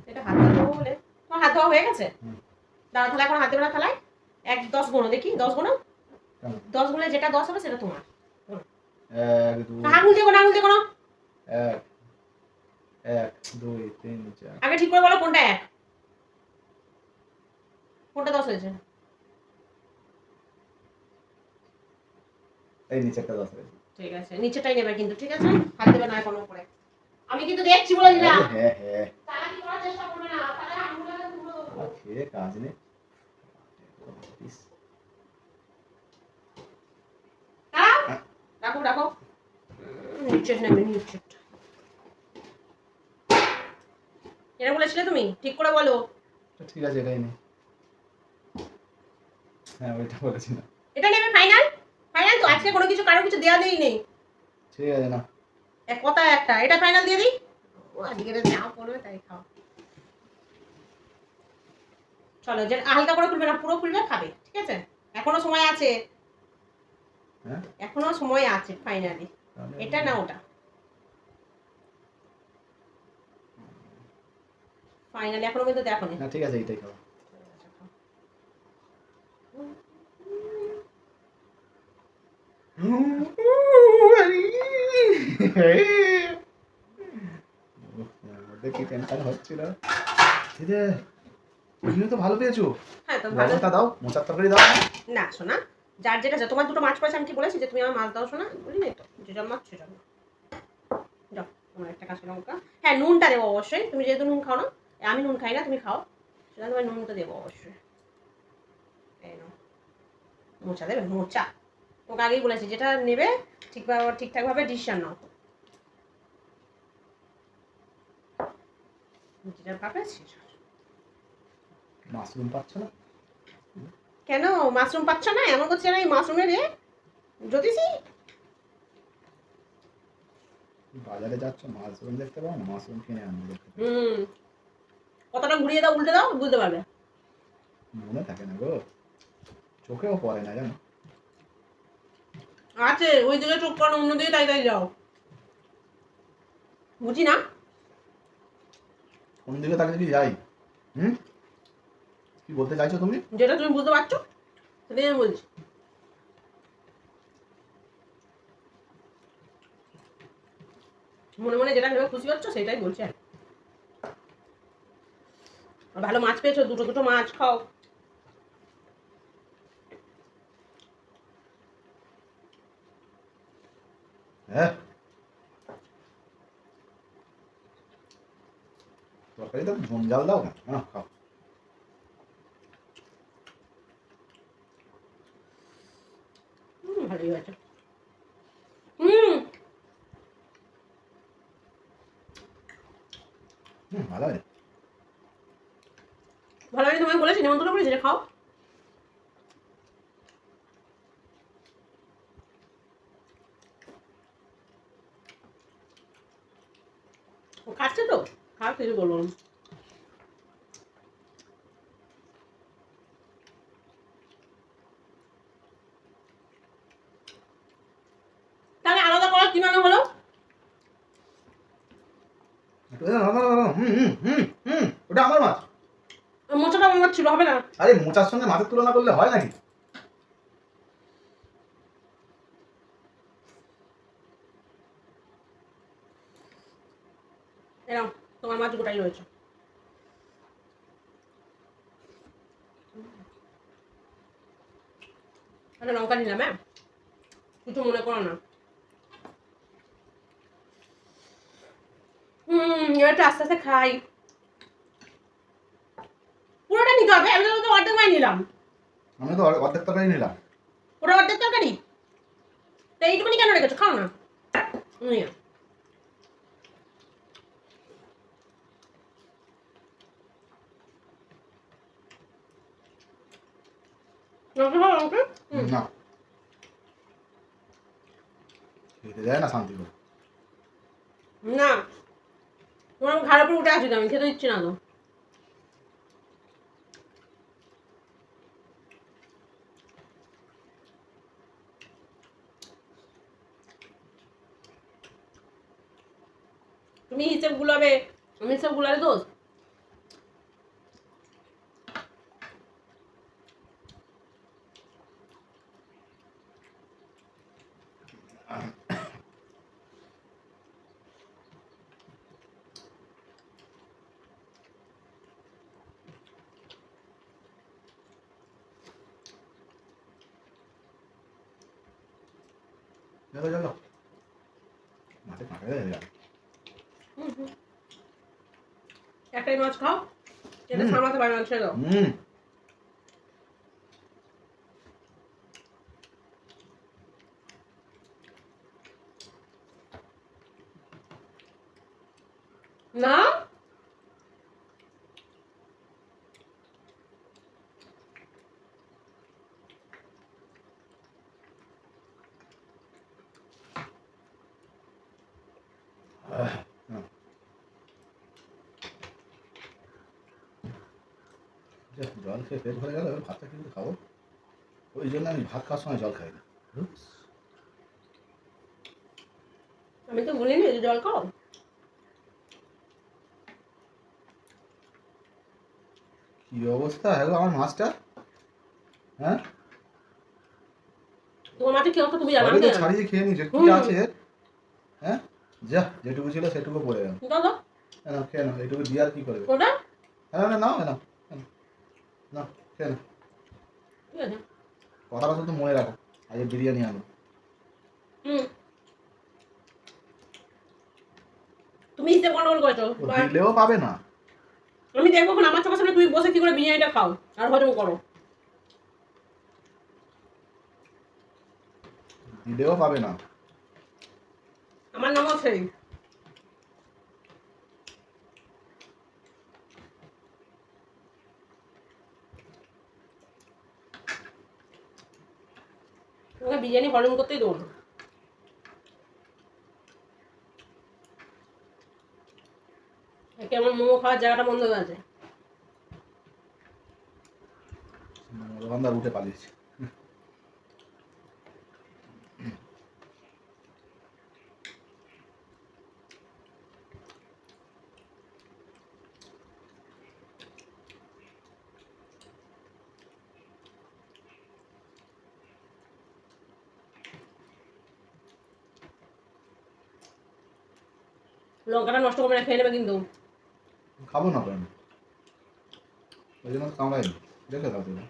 এটা হাত ধোবো বলে তোমার হাত ধোয়া হয়ে গেছে? দাঁড়া তাহলে এখন হাত দেবে না থালায়। 1-10 গুণো দেখি, 10 গুণো। 10 গুণে যেটা 10 হবে সেটা তোমার। 1 2 আঙুল দিয়ে গোনা, আঙুল দিয়ে গোনা। 1 1 2 3 4। আগে ঠিক করে বলো কোনটা 1, কোনটা 10 হয়েছে। এই নিচেরটা 10 হয়েছে। ঠিক আছে, নিচেটাই নেবে কিন্তু, ঠিক আছে? হাত দেবে না কোনো উপরে। আমি কিন্তু দেখছি বলে দিলাম। হ্যাঁ হ্যাঁ, চালাকি করার চেষ্টা করবে না, তাহলে আঙুলটা তুলে দেবো। খেয়ে কাজ নেই। রাখো রাখো, নিচের নেবে, নিচেরটা। এটা বলেছিলে তুমি, ঠিক করে বলো। ঠিক আছে, এটাই নে। হ্যাঁ ওইটা বলেছি না। এটা নেবে ফাইনাল? ফাইনাল তো, আজকে কোনো কিছু কারো কিছু দেয়া দেই নেই। ঠিক আছে না, এক কথা একটা, এটা ফাইনাল দিয়ে দিই। ও আজকে যা করবে তাই খাও। চলো, যে হালকা করে খুলবে না, পুরো খুলবে, খাবে, ঠিক আছে? এখনো সময় আছে। হ্যাঁ এখনো সময় আছে ফাইনালি। এটা না ওটা, ফাইনালি এখনো কিন্তু দেখো নি। না ঠিক আছে, এইটাই খাও। কি টেনশন হচ্ছিল। তুমি তো ভালো পেয়েছো। হ্যাঁ তো ভালো। লবণটা দাও, মোচার তরকারি দাও। না শোনা, যার যেটা আছে, তোমার দুটো মাছ পড়েছে, আমি কি বলেছি যে তুমি আমার মাছ দাও? শোনা বলি নাই তো, যেটা মাছ সেটা দাও। দাও তোমার একটা কাঁচা লঙ্কা। হ্যাঁ নুনটা দেবো অবশ্যই, তুমি যেহেতু নুন খাও না, আমি নুন খাই না, তুমি খাও, সেটা তোমার নুনটা দেবো অবশ্যই। এই নাও, মোচা দেবে, মোচা। তোমাকে আগেই বলেছি যেটা নেবে ঠিকঠাকভাবে ডিসিশন নাও। যেটা পাবে সেটা। মাশরুম পাচ্ছ না? কেন মাশরুম পাচ্ছ না? এমন করছে না এই মাশরুমের রে জ্যোতিষী। বাজারে যাচ্ছ, মাশরুম দেখতে পাও না, মাশরুম কিনে আনবে। কতটা ঘুরিয়ে দাও, উল্টে দাও, বুঝতে পারবে। মনে থাকে না গো, চোখেও পড়ে না জানো। আছে, ওই দিকে চোখ করো, অন্যদিকে তাই তাই যাও, বুঝি না। কোন দিকে তাকিয়ে কি যাই? কি বলতে চাইছো তুমি? যেটা তুমি বুঝতে পারছো সেটাই আমি বলছি। মনে মনে যেটা ভেবে খুশি হচ্ছ সেটাই বলছি। আর ভালো মাছ পেয়েছো, দুটো দুটো মাছ খাও। হ্যাঁ, তরকারি তো ঝঞ্ঝাল দাও না। হ্যাঁ খাও। ভালোই হয়েছে। ভালো হয়। ভালো হয়েছে, তোমায় বলেছি, নিমন্ত্রণ করেছি যে খাও। ও খাচ্ছে তো, খাও, কিছু বলবো না। তাহলে আলাদা করার কি মানে হলো? ওটা আমার মাছ। মোচাটা আমার ছিল, হবে না? আরে মোচার সঙ্গে মাছের তুলনা করলে হয় নাকি? এরকম তোমার মাছ গোটাই রয়েছে। একটা লঙ্কা নিলাম, হ্যাঁ, কিছু মনে করো না। এবার আস্তে আস্তে খাই। পুরোটা নিতে হবে, আমি তো অর্ধেক মাই নিলাম। আমি তো অর্ধেক তরকারি নিলাম। ওটা অর্ধেক তরকারি, তো এইটুকুনি কেন রেখেছো? খাও না। না, খেতে দেয় না শান্তি করে। না, তোমার ঘাড়ের উপর উঠে আসি, আমি খেতে দিচ্ছি না তো। তুমি হিসেব গুলাবে, আমি হিসেব গুলারে দোষ। চলো চলো মাঠে ফাঁকা হয়ে গেল। একটাই মাছ খাও, এটা হুম। সামলাতে পারে না ছেড়ে দাও। না জল খেয়ে পেট ভরে গেল, এবার ভাতটা কিন্তু খাবো। ওই জন্য আমি ভাত খাওয়ার সময় জল খাই না। আমি তো বলিনি যে জল খাও। কি অবস্থা হ্যাঁ গো আমার মাছটা, হ্যাঁ তোমার মাঠে কি অবস্থা তুমি জানো সবই তো না? ছাড়িয়ে খেয়ে নিয়েছে, কি হুম। আছে হ্যাঁ, যা যেটুকু ছিল সেটুকু পড়ে গেল। দাও দাও না খেয়ে নাও, এইটুকু দিয়ে আর কি করবে। ওটা হ্যাঁ না নাও নাও না খেয়ে নাও। ঠিক আছে। কথাটা শুধু মনে রাখো, আজ বিরিয়ানি আনো। হুম, তুমি হিসেব গন্ডগোল করেছো। ও দিলেও পাবে না, আমি দেখবো এখন আমার চোখের সামনে তুমি বসে কি করে বিরিয়ানিটা খাও আর হজম করো। দিলেও পাবে না। আমার নামও সেই। তোমাকে বিরিয়ানি হজম করতেই দেবো না। একে আমার মোমো খাওয়ার জায়গাটা বন্ধ হয়ে আছে। দোকানদার উঠে পালিয়েছে। লঙ্কাটা নষ্ট করবে না, খেয়ে নেবে কিন্তু। খাবো না তো আমি, ওই জন্য তো কামড়াইনি, দেখে দাও তুমি।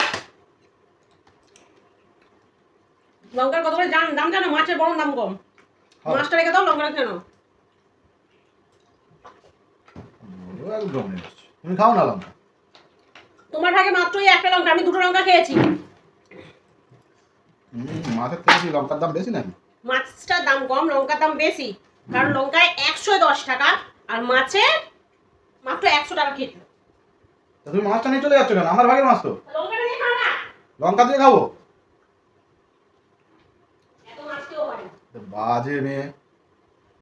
লঙ্কার কত করে দাম জানো? মাছের বড় দাম কম। খাও। মাছটা রেখে দাও, লঙ্কাটা খেয়ে নাও। ও একদম নেই। তুমি খাও না লঙ্কা। তোমার ভাগে মাত্রই একটা লঙ্কা, আমি দুটো লঙ্কা খেয়েছি। মাছের থেকে কি লঙ্কার দাম বেশি নাকি? মাছটার দাম কম, লঙ্কার দাম বেশি। কারণ লঙ্কায় 110 টাকা আর মাছে মাত্র 100 টাকা কেজি। তা তুমি মাছটা নিয়ে চলে যাচ্ছ কেন? আমার ভাগের মাছ তো। লঙ্কাটা দিয়ে খাও না। লঙ্কা দিয়ে খাবো? এত মাছ কেউ হয় না। বাজে মেয়ে।